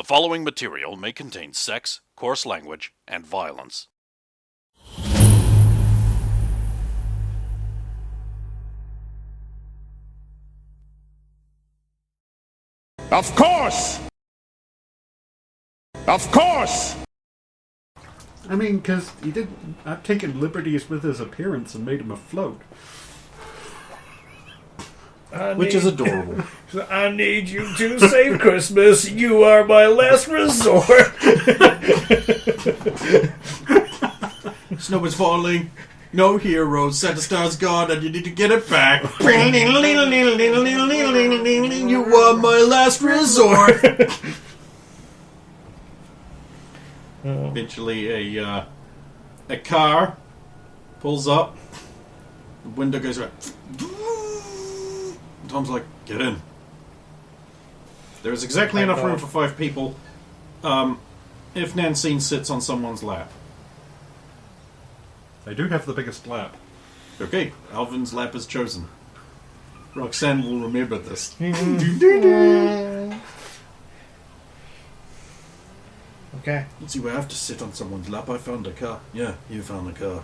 The following material may contain sex, coarse language, and violence. Of course! Of course! I mean, because I've taken liberties with his appearance and made him afloat. Which is adorable. I need you to save Christmas. You are my last resort. Snow is falling. No heroes. Santa Star's gone and you need to get it back. You are my last resort. Eventually a car pulls up. The window goes right. Tom's like, get in. There's exactly enough room for 5 people if Nancine sits on someone's lap. I do have the biggest lap. Okay, Alvin's lap is chosen. Roxanne will remember this. Okay. Let's see, we have to sit on someone's lap. I found a car. Yeah, you found a car.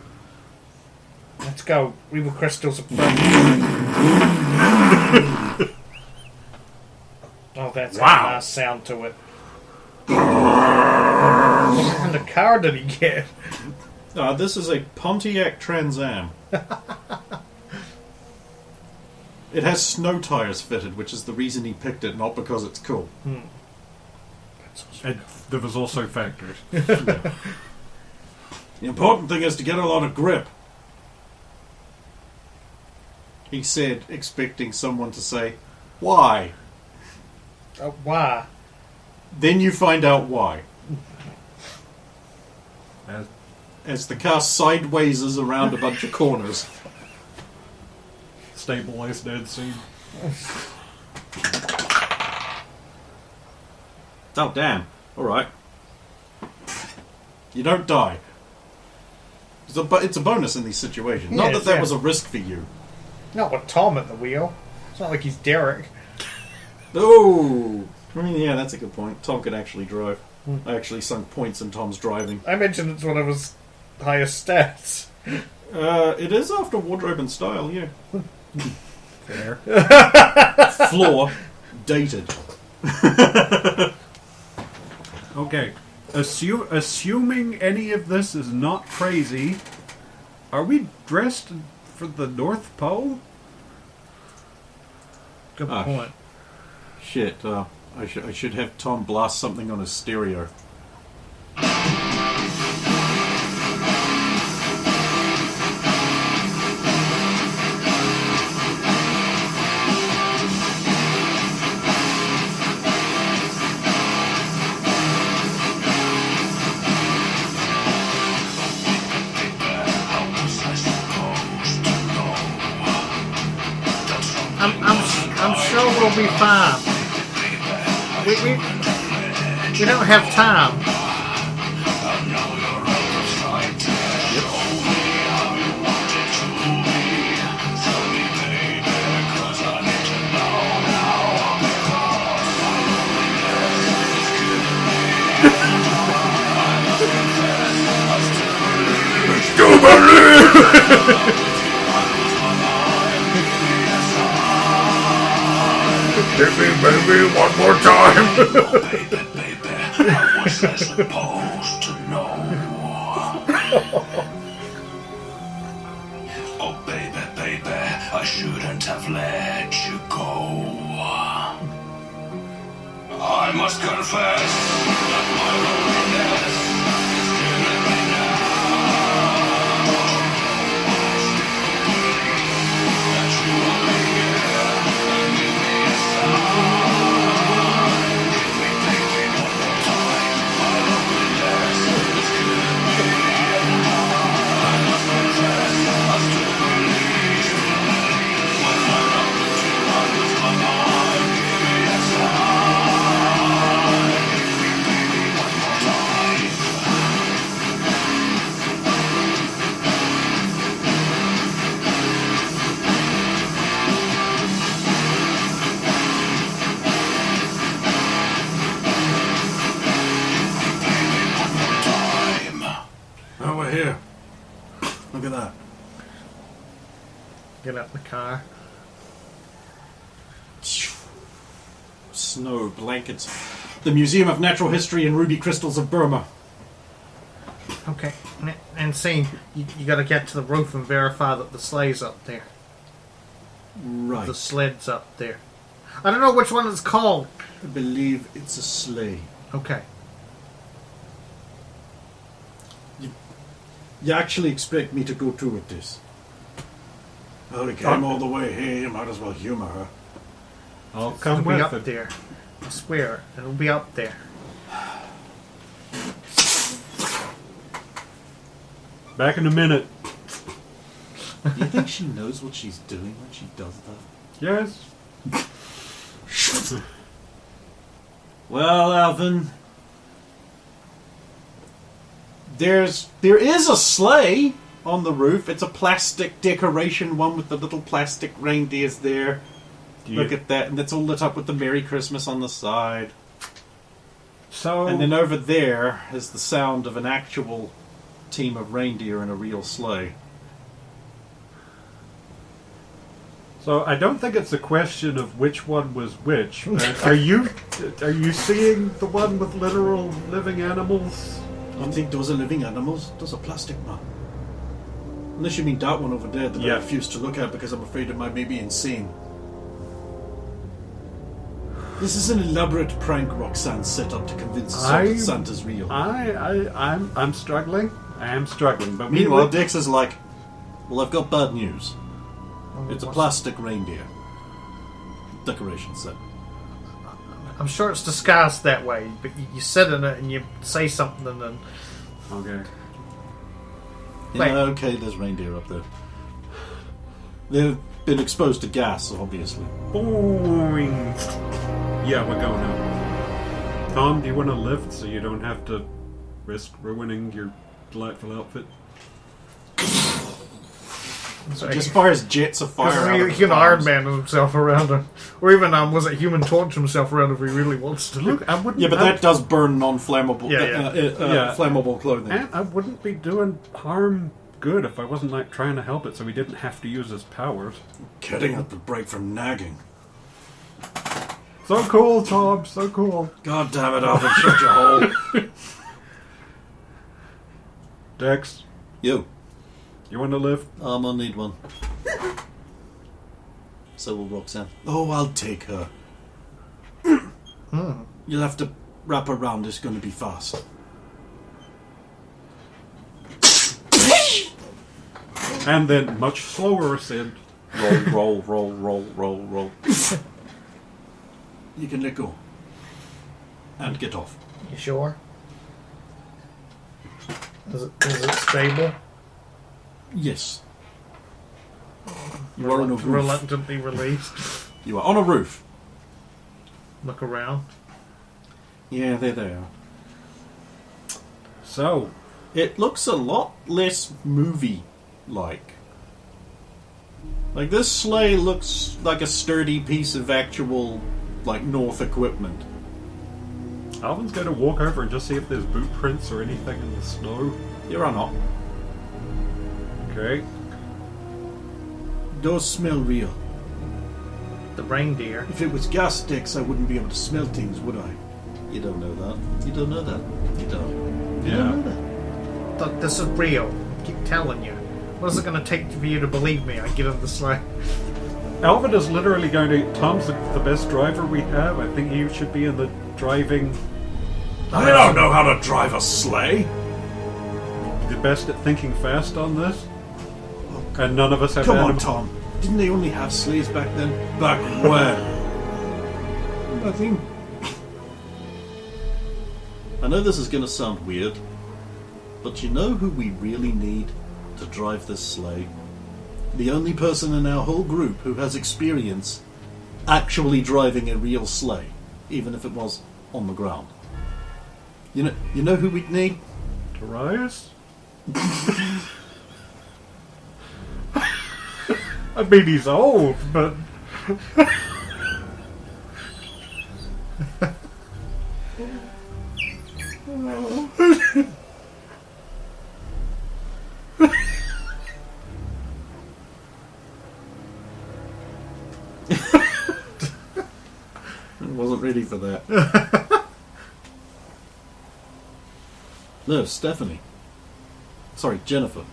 Let's go. We were crystals up front. Oh, that's got a nice sound to it. What kind of car did he get? This is a Pontiac Trans Am. It has snow tires fitted, which is the reason he picked it, not because it's cool. And there was also factors. The important thing is to get a lot of grip. He said, expecting someone to say, why? Why? Then you find out why. As As the car sidewayses around a bunch of corners. stabilized dead scene. Oh, damn. Alright. You don't die. It's a bonus in these situations. Not Yes, that was a risk for you. Not with Tom at the wheel. It's not like he's Derek. Oh! I mean, yeah, that's a good point. Tom could actually drive. I actually sunk points in Tom's driving. I mentioned it's one of his highest stats. It is after wardrobe and style, yeah. Fair. Floor. Dated. Okay. Assuming any of this is not crazy, are we dressed for the North Pole? Good point. Shit, I should have Tom blast something on his stereo. I'm sure we'll be fine. We don't have time. Hit me, baby, one more time! Baby, how was I supposed to know? Oh, baby, I shouldn't have let you go. I must confess that my loneliness is killing me now. That you only care and give me a sign. Give me, baby, one more time. My loneliness is killing me. I must confess, I still believe. When I love you, I lose my mind. Give me a sign. Get out the car. Snow, blankets. The Museum of Natural History and Ruby Crystals of Burma. Okay, and see, you got to get to the roof and verify that the sleigh's up there. Right. The sled's up there. I don't know which one it's called. I believe it's a sleigh. Okay. You actually expect me to go through with this? Well, he came all the way here. You might as well humor her. I'll come It'll be with up it. there. I swear, it'll be up there. Back in a minute. Do you think she knows what she's doing when she does that? Yes. Well, Alvin, there is a sleigh on the roof. It's a plastic decoration one with the little plastic reindeers there. Look at that, and it's all lit up with the Merry Christmas on the side. So, And then over there is the sound of an actual team of reindeer in a real sleigh. so I don't think it's a question of which one was which. Are you seeing the one with literal living animals? You think those are living animals? Those are plastic, man. Unless you mean that one over there that I Yeah. refuse to look at because I'm afraid it might make me insane. This is an elaborate prank Roxanne set up to convince us all that Santa's real. I'm struggling. I am struggling. But Meanwhile, Dix is like, well, I've got bad news. It's a What's- plastic reindeer. Decoration set. I'm sure it's disguised that way, but you sit in it and you say something and Okay. Wait. Yeah, okay, there's reindeer up there. They've been exposed to gas, obviously. Boing. Yeah, we're going up. Tom, do you want to lift so you don't have to risk ruining your delightful outfit? Just fires jets of fire out of he can the Iron bombs. Man himself around him, or even was it Human Torch himself around if he really wants to. Look, I wouldn't. Yeah, but that does burn non-flammable Yeah. flammable clothing. And I wouldn't be doing harm good if I wasn't like trying to help it, so he didn't have to use his powers. Getting up the break from nagging. So cool, Tom. So cool. God damn it, Alvin, shut your hole. Dex, Yo, you want to lift? I'm gonna need one. So will Roxanne. Oh, I'll take her. You'll have to wrap around. It's going to be fast. And then much slower ascent. Roll, roll, roll, roll, roll, roll. You can let go. And get off. You sure? Is it stable? Yes. You are on a roof. Reluctantly released. You are on a roof. Look around. Yeah, there they are. So, It looks a lot less movie-like. Like, this sleigh looks like a sturdy piece of actual, like, North equipment. Alvin's going to walk over and just see if there's boot prints or anything in the snow. Here or not. Okay. Those smell real. The reindeer. If it was gas sticks, I wouldn't be able to smell things, would I? You don't know that. You don't know that. You don't. You Yeah. don't know that. Look, this is real. I keep telling you. What is it going to take for you to believe me? I get in the sleigh. Alvin is literally going to... Tom's the best driver we have. I think he should be in the driving... I don't know how to drive a sleigh. The best at thinking fast on this. And none of us have Come on, animals. Tom. Didn't they only have sleighs back then? Back when? Nothing. I know this is going to sound weird, but you know who we really need to drive this sleigh? The only person in our whole group who has experience actually driving a real sleigh, even if it was on the ground. You know who we'd need? Darius? I mean, he's old, but... for that. No, Stephanie. Sorry, Jennifer.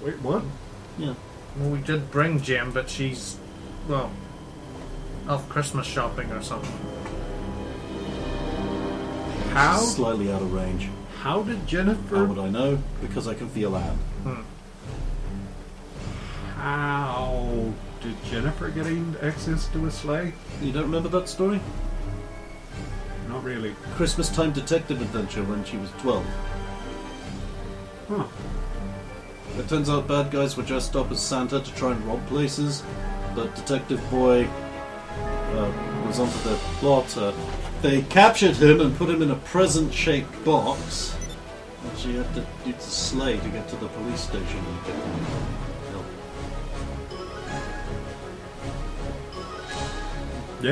Wait, what? Yeah. Well, we did bring Jim, but she's, well, off Christmas shopping or something. How? Slightly out of range. How did Jennifer? How would I know? Because I can feel Anne. How did Jennifer gain access to a sleigh? You don't remember that story? Not really. Christmas time detective adventure when she was 12. Huh. It turns out bad guys were dressed up as Santa to try and rob places, but Detective Boy was onto their plot. They captured him and put him in a present-shaped box, and she had to use a sleigh to get to the police station and get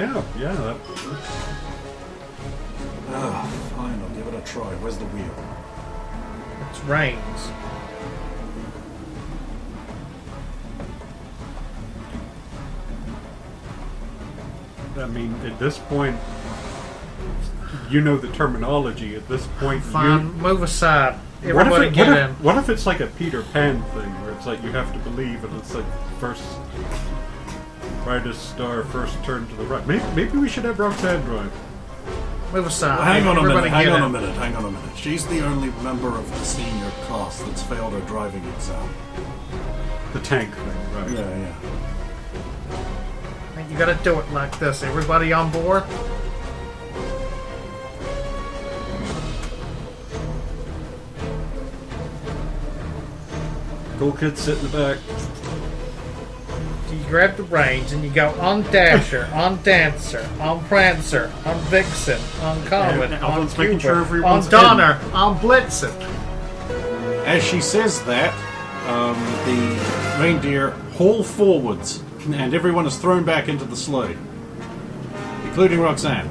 help. Yeah. That... Fine, I'll give it a try. Where's the wheel? It's Rains. I mean, at this point, you know the terminology. At this point, Fine, move aside. What Everybody get in. What if it's like a Peter Pan thing, where it's like you have to believe, and it's like first brightest star, first turn to the right. Maybe we should have Roxanne drive. Move aside. Hang on a Everybody minute, get hang on in. a minute. She's the only member of the senior class that's failed her driving exam. The tank thing, right? Yeah. You gotta do it like this. Everybody on board? Cool kids sit in the back. So you grab the reins and you go on Dasher, on Dancer, on Prancer, on Vixen, on Comet, Yeah, on Alvin's making Cupid, sure everyone's on Donner, on Blitzen. As she says that, the reindeer haul forwards, and everyone is thrown back into the sleigh, including Roxanne.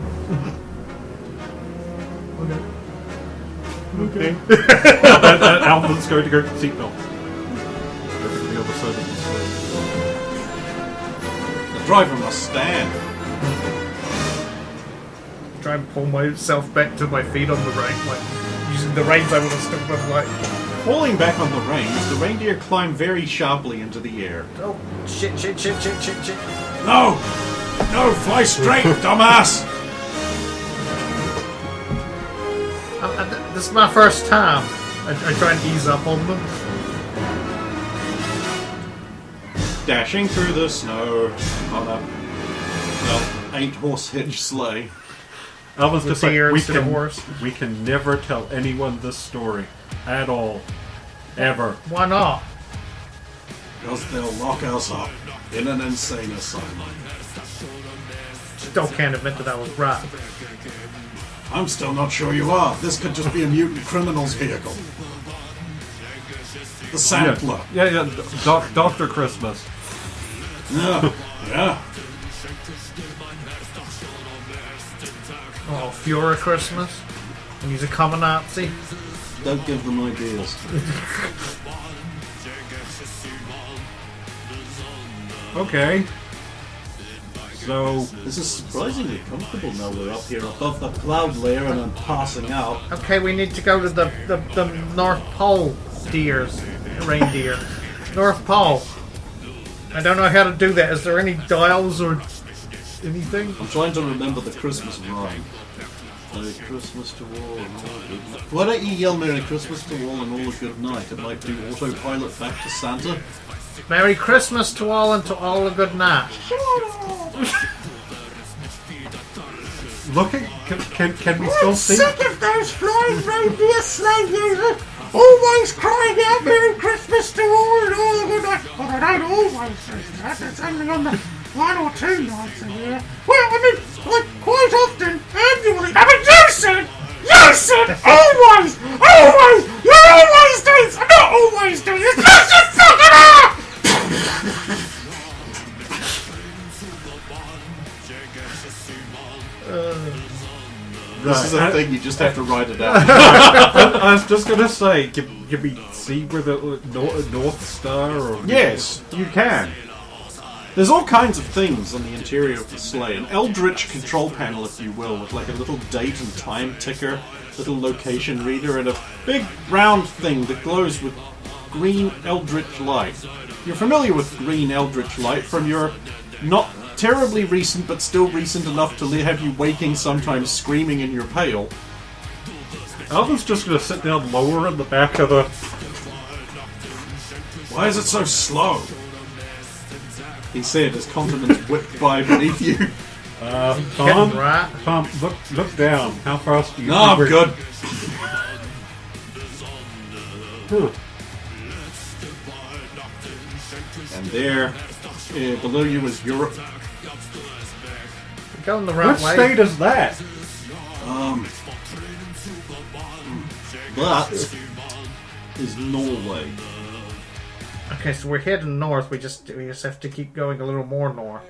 Okay. Alvin's going to go seatbelt. Go to the other side of the sleigh. The driver must stand. Try and pull myself back to my feet on the rein, like using the reins I would have stuck with, like, Pulling back on the reins, the reindeer climb very sharply into the air. oh shit. No! No, fly straight, dumbass! This is my first time. I try and ease up on them. Dashing through the snow on a, well, 8-horse hitch sleigh. Alvin's just like, the ear instead of horse. we can never tell anyone this story. At all. Ever. Why not? Because they'll lock us up in an insane asylum. Still can't admit that I was right. I'm still not sure you are. This could just be a mutant criminal's vehicle. The sampler. Yeah. Dr. Christmas. Yeah. Oh, Fiora Christmas? And he's a common Nazi? Don't give them ideas. Okay. So, This is surprisingly comfortable now we're up here above the cloud layer and I'm passing out. Okay, we need to go to the North Pole reindeer. North Pole. I don't know how to do that. Is there any dials or anything? I'm trying to remember the Christmas rhyme. Merry Christmas to all and all a good night. Why don't you yell Merry Christmas to all and all a good night? It might do autopilot back to Santa. Merry Christmas to all and to all a good night. looking, can we still see? Sick of those flying reindeer sleigh users always crying out Merry Christmas to all and all a good night. But I don't always do that. It's only on the 1 or 2 nights a year. Well, I mean, like quite often, annually. I mean, you said always! You're always doing it! I'm not always doing it! Yes, you fucking are! This is a thing, you just have to write it out. I was just gonna say, can we see where the North Star or Yes, you can. There's all kinds of things on the interior of the sleigh. An eldritch control panel, if you will, with like a little date and time ticker, little location reader, and a big round thing that glows with green eldritch light. You're familiar with green eldritch light from your not terribly recent, but still recent enough to have you waking sometimes screaming in your pail. Alvin's just going to sit down lower in the back of the... Why is it so slow? He said as continents whipped by beneath you. Tom, Right. Tom, look down. How fast do you... No, I'm think good. Huh. And there, below you is Europe. We're going the right What way. state is that? That is Norway. Okay, so we're heading north. We just have to keep going a little more north.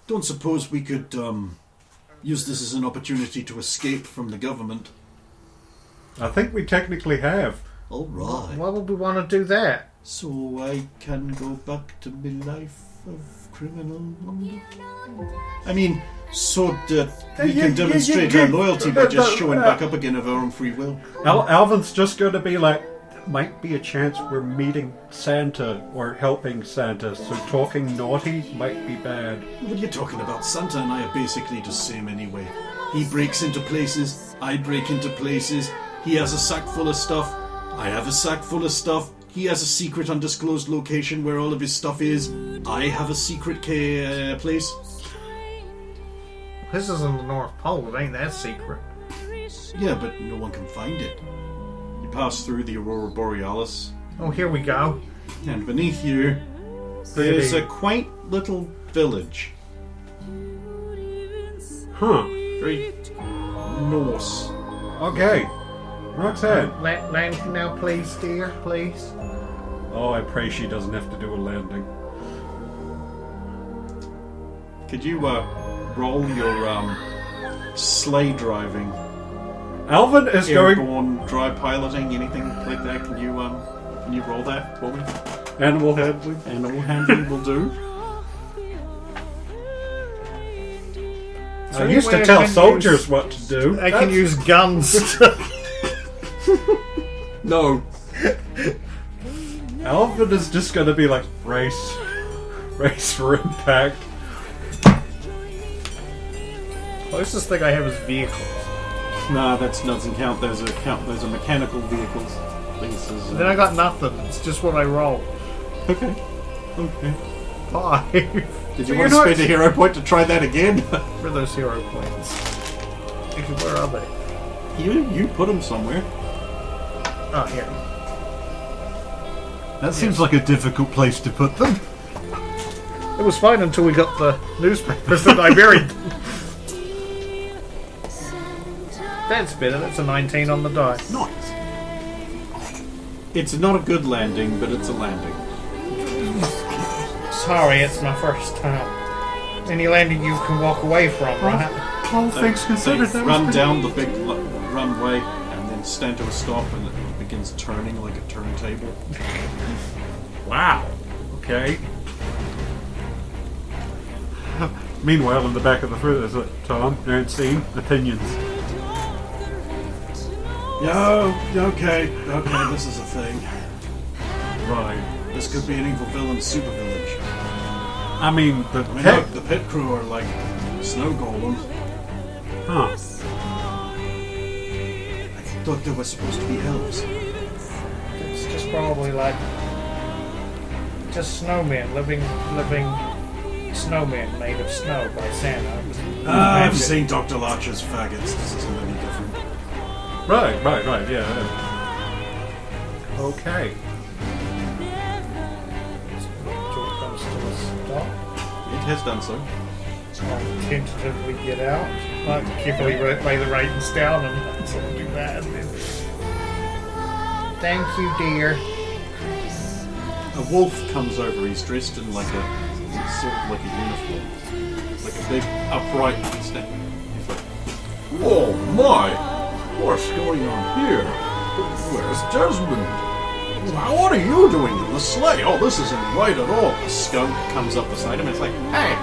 Don't suppose we could use this as an opportunity to escape from the government? I think we technically have. All right. Why would we want to do that? So I can go back to my life of criminal London. I mean, so that we can demonstrate our loyalty by just showing back up again of our own free will. Alvin's just going to be like, might be a chance we're meeting Santa or helping Santa, so talking naughty might be bad. What are you talking about? Santa and I are basically the same anyway. He breaks into places, I break into places. He has a sack full of stuff, I have a sack full of stuff. He has a secret undisclosed location where all of his stuff is. I have a secret place. This is in the North Pole. It ain't that secret. Yeah, but no one can find it. You pass through the Aurora Borealis, Oh, here we go. and beneath you there's a quaint little village. Huh. Very Norse. Okay. Roxanne. Land now, please, dear, please. Oh, I pray she doesn't have to do a landing. Could you roll your sleigh driving, Alvin is going... airborne dry piloting, anything like that? Can you roll that for me? Animal handling. Animal handling will do. I used to tell soldiers what to do. I can use guns. No. Alvin is just going to be like, race for impact. Closest thing I have is vehicles. Nah, that doesn't count. Those are mechanical vehicles. Then I got nothing. It's just what I roll. Okay. 5. Did you want to spend a hero point to try that again? Where are those hero points? Actually, where are they? You put them somewhere. Oh, here. That seems like a difficult place to put them. It was fine until we got the newspapers that I buried. That's better. That's a 19 on the die. Nice. It's not a good landing, but it's a landing. Sorry, it's my first time. Any landing you can walk away from, right? All things considered, They that run was down the big runway and then stand to a stop, and it begins turning like a turntable. Wow. Okay. Meanwhile, in the back of the fruit, there's a Tom, Ernestine, opinions. Yo, okay, this is a thing. Right. This could be an evil villain super village. I mean, the I mean, pet... look, the pit crew are like snow golems. Huh. I thought they were supposed to be elves. It's just probably like just snowmen, living snowmen made of snow by Santa. I've seen Dr. Larcher's faggots. This isn't any different. Right, yeah. Okay. Comes to a stop. It has done so. I'll tentatively get out. I have to carefully lay the ratings down and sort of do that. And then... Thank you, dear. A wolf comes over. He's dressed in like a sort of like a uniform, like a big upright stand. He's like, "Oh my, what's going on here? Where's Desmond? What are you doing in the sleigh? Oh, this isn't right at all. The skunk comes up beside him and it's like, hey,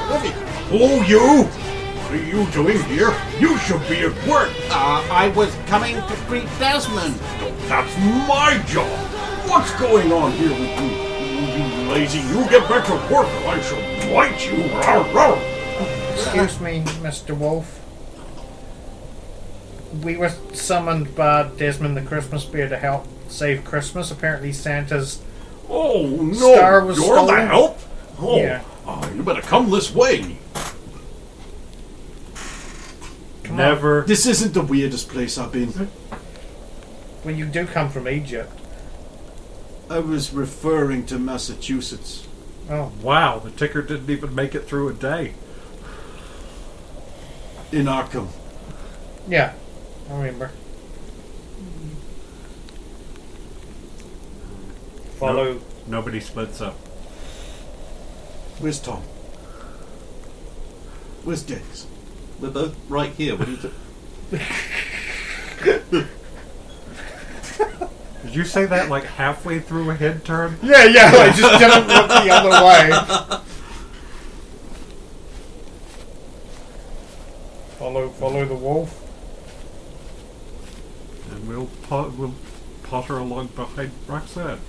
Livy. Oh, you! What are you doing here? You should be at work. I was coming to greet Desmond. That's my job. What's going on here with you lazy? You get back to work or I shall bite you. Rawr, rawr. Excuse me, Mr. Wolf. We were summoned by Desmond the Christmas Bear to help save Christmas. Apparently Santa's Oh, no. Star was You're stolen? the help? Oh, Yeah. You better come this way. Never. This isn't the weirdest place I've been. Well, you do come from Egypt. I was referring to Massachusetts. Oh, Wow, the ticker didn't even make it through a day. In Arkham. yeah. I remember. Follow. Nobody splits up. Where's Tom? Where's Dex? We're both right here. What are you doing? Did you say that like halfway through a head turn? Yeah, I just didn't look the other way. Follow the wolf. And we'll potter along behind Roxanne.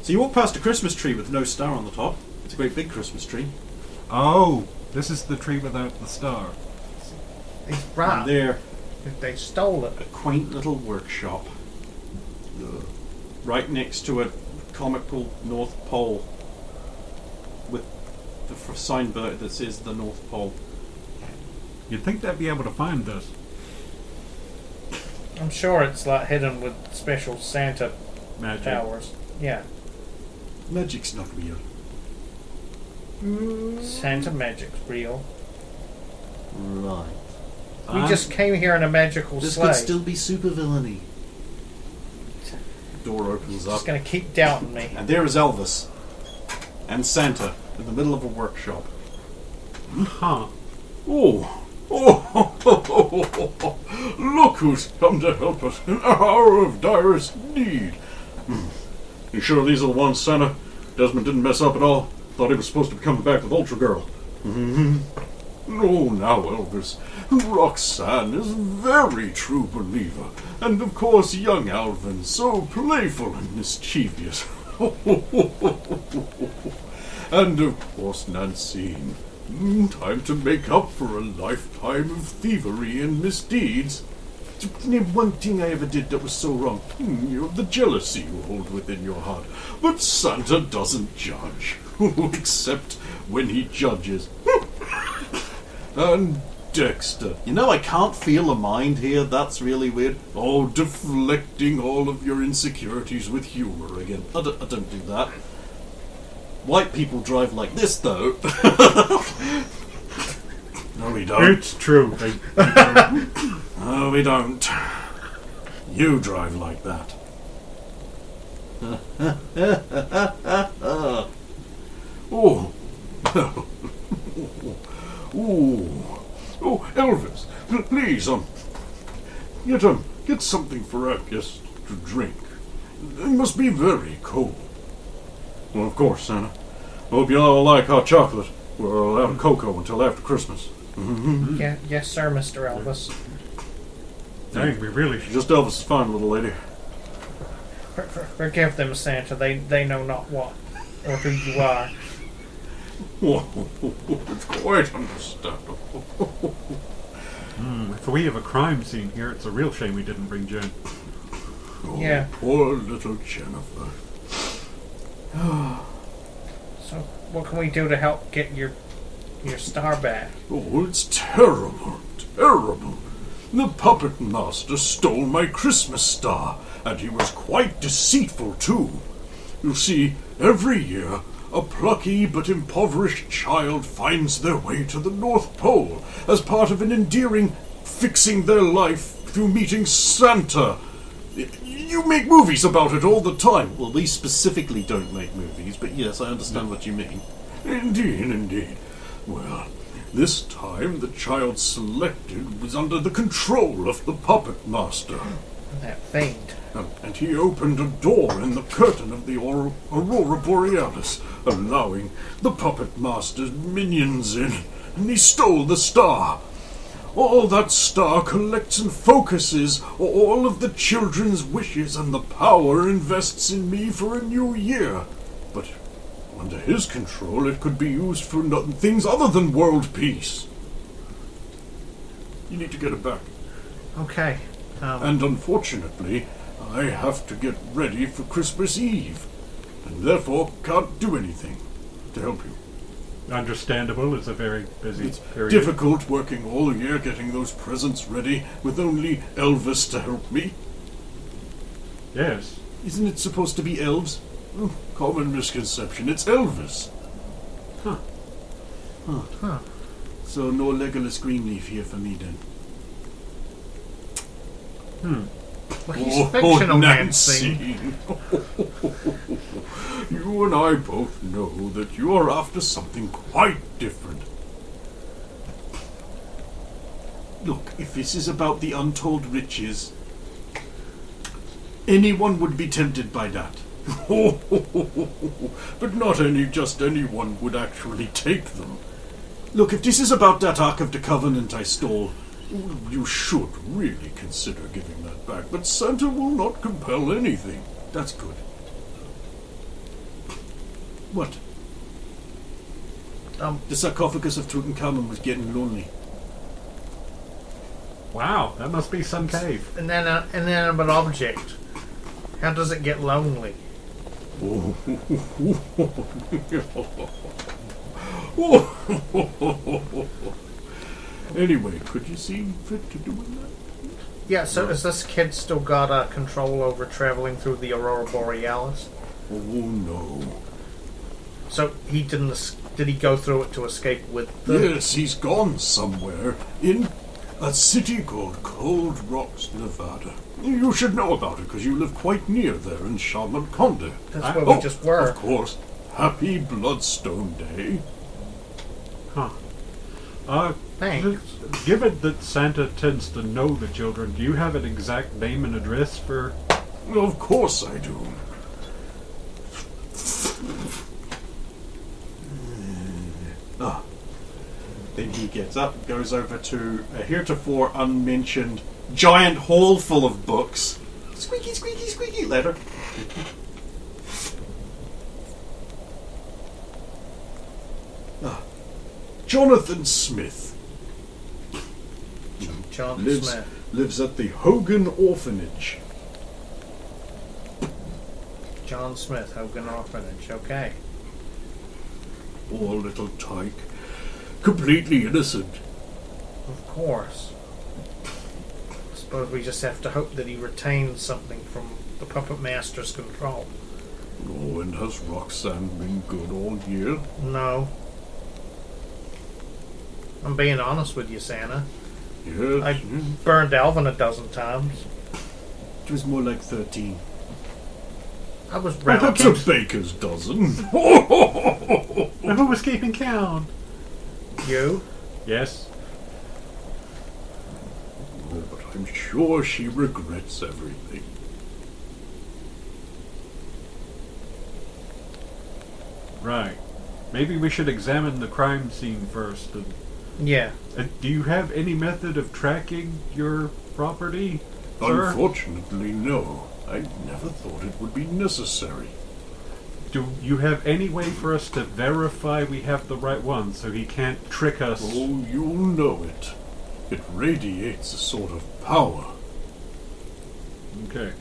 So you walk past a Christmas tree with no star on the top. It's a great big Christmas tree. Oh, this is the tree without the star. He's And right. there, They stole it. a quaint little workshop. Right next to a comical North Pole. With the signboard that says the North Pole. You'd think they'd be able to find us. I'm sure it's like hidden with special Santa Magic. powers. Yeah. Magic's not real. Santa magic's real. Right. We just came here in a magical This sleigh. could still be supervillainy. Door opens up. Just gonna keep doubting me. And there is Elvis. And Santa in the middle of a workshop. Huh. Look who's come to help us in an hour of direst need. You sure these are the ones, Santa? Desmond didn't mess up at all. Thought he was supposed to be coming back with Ultra Girl. Oh, now, Elvis. Roxanne is a very true believer. And, of course, young Alvin, so playful and mischievous. And, of course, Nancine. Time to make up for a lifetime of thievery and misdeeds. Name one thing I ever did that was so wrong. The jealousy you hold within your heart. But Santa doesn't judge. Except when he judges. And Dexter. You know, I can't feel a mind here. That's really weird. Oh, deflecting all of your insecurities with humor again. I don't do that. White people drive like this, though. No, we don't. It's true. No, we don't. You drive like that. Oh. Oh, Elvis, please, get something for our guests to drink. It must be very cold. Well, of course, Santa. Hope you all like hot chocolate. We're allowed of cocoa until after Christmas. Yeah, yes, sir, Mr. Elvis. Dang, we really should. Just Elvis is fine, little lady. Forgive them, Santa. They know not what or who you are. It's quite understandable. If we have a crime scene here, it's a real shame we didn't bring Jen. Yeah. Poor little Jennifer. So, what can we do to help get your star back? Oh, it's terrible, terrible. The puppet master stole my Christmas star, and he was quite deceitful, too. You see, every year, a plucky but impoverished child finds their way to the North Pole as part of an endearing fixing their life through meeting Santa. You make movies about it all the time. Well, we specifically don't make movies, but yes, I understand what you mean. Indeed, indeed. Well, This time, the child selected was under the control of the puppet master. That fiend. And he opened a door in the curtain of the Aurora Borealis, allowing the puppet master's minions in, and he stole the star. All that star collects and focuses all of the children's wishes, and the power invests in me for a new year. But under his control, it could be used for things other than world peace. You need to get it back. Okay. And unfortunately, I have to get ready for Christmas Eve, and therefore can't do anything to help you. Understandable, it's a very busy It's period. difficult working all year getting those presents ready with only Elvis to help me. Yes. Isn't it supposed to be elves? Oh, common misconception, it's Elvis. Huh. So no Legolas Greenleaf here for me then. Well, he's fictional, Nancy. You and I both know that you are after something quite different. Look, if this is about the untold riches, anyone would be tempted by that. But not just anyone would actually take them. Look, if this is about that Ark of the Covenant I stole, you should really consider giving that back. But Santa will not compel anything. That's good. What? The sarcophagus of Tutankhamun was getting lonely. Wow, that must be some cave. An inanimate object. How does it get lonely? Anyway, could you see fit to doing that? Yeah, so has this kid still got control over traveling through the Aurora Borealis? Oh no. So he didn't. Did he go through it to escape with them? Yes, he's gone somewhere in a city called Cold Rocks, Nevada. You should know about it because you live quite near there in Shaman Conde. That's where we just were. Of course. Happy Bloodstone Day. Huh. Thanks. Given that Santa tends to know the children, do you have an exact name and address for... Of course I do. Then he gets up, goes over to a heretofore unmentioned giant hall full of books. Squeaky, squeaky, squeaky letter. Jonathan Smith. John Smith. Lives at the Hogan Orphanage. John Smith, Hogan Orphanage. Okay. Poor little tyke. Completely innocent. Of course. I suppose we just have to hope that he retains something from the Puppet Master's control. Oh, and has Roxanne been good all year? No. I'm being honest with you, Santa. Yes. I burned Alvin a dozen times. It was more like 13. I was Well, round. that's a baker's dozen. Who was keeping count? You? Yes. Oh, but I'm sure she regrets everything. Right. Maybe we should examine the crime scene first. Yeah. Do you have any method of tracking your property, sir? Unfortunately, no. I never thought it would be necessary. Do you have any way for us to verify we have the right one so he can't trick us? Oh, you'll know it. It radiates a sort of power. Okay.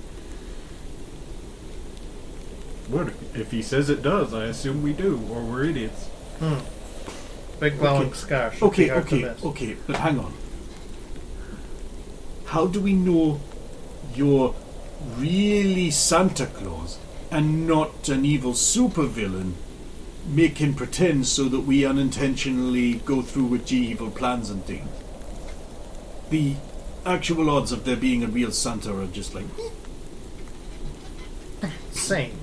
Well, if he says it does, I assume we do, or we're idiots. Big glowing scar. should Okay, be hard to okay, miss. okay, but hang on. How do we know you're really Santa Claus and not an evil supervillain making pretend so that we unintentionally go through with evil plans and things? The actual odds of there being a real Santa are just like... Same.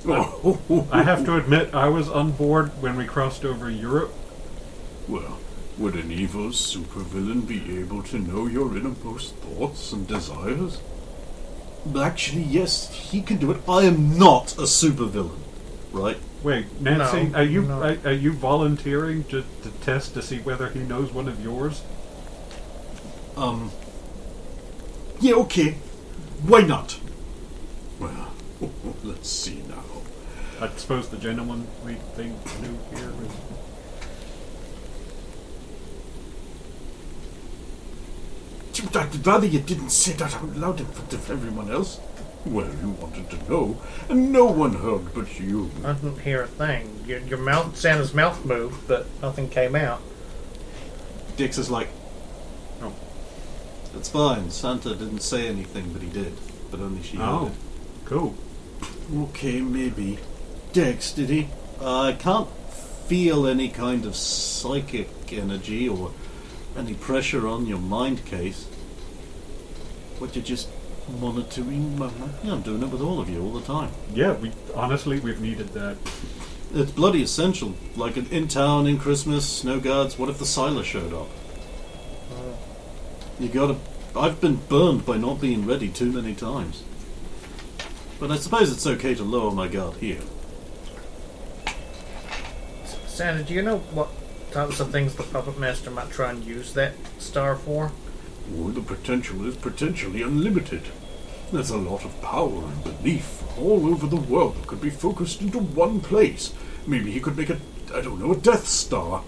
I have to admit, I was on board when we crossed over Europe. Well, Would an evil supervillain be able to know your innermost thoughts and desires? Actually, yes, he can do it. I am not a supervillain, right? Wait, Nancy, No, are you volunteering to test to see whether he knows one of yours? Yeah, okay. Why not? Well, let's see now. I suppose the gentleman we think knew here was... I'd rather you didn't say that out loud in front of everyone else. Well, you wanted to know, and no one heard but you. I didn't hear a thing. Your mouth, Santa's mouth moved, but nothing came out. Dix is like, Oh. it's fine. Santa didn't say anything, but he did. But only she heard Oh, it. cool. Okay, maybe. Dex, did he? I can't feel any kind of psychic energy or any pressure on your mind case. What, you just wanted to... Yeah, I'm doing it with all of you all the time. Yeah, we've needed that. It's bloody essential. Like in town, in Christmas, snow guards, what if the Siler showed up? You gotta... I've been burned by not being ready too many times. But I suppose it's okay to lower my guard here. Santa, do you know what types of things the Puppet Master might try and use that star for? Oh, the potential is potentially unlimited. There's a lot of power and belief all over the world that could be focused into one place. Maybe he could make a Death Star.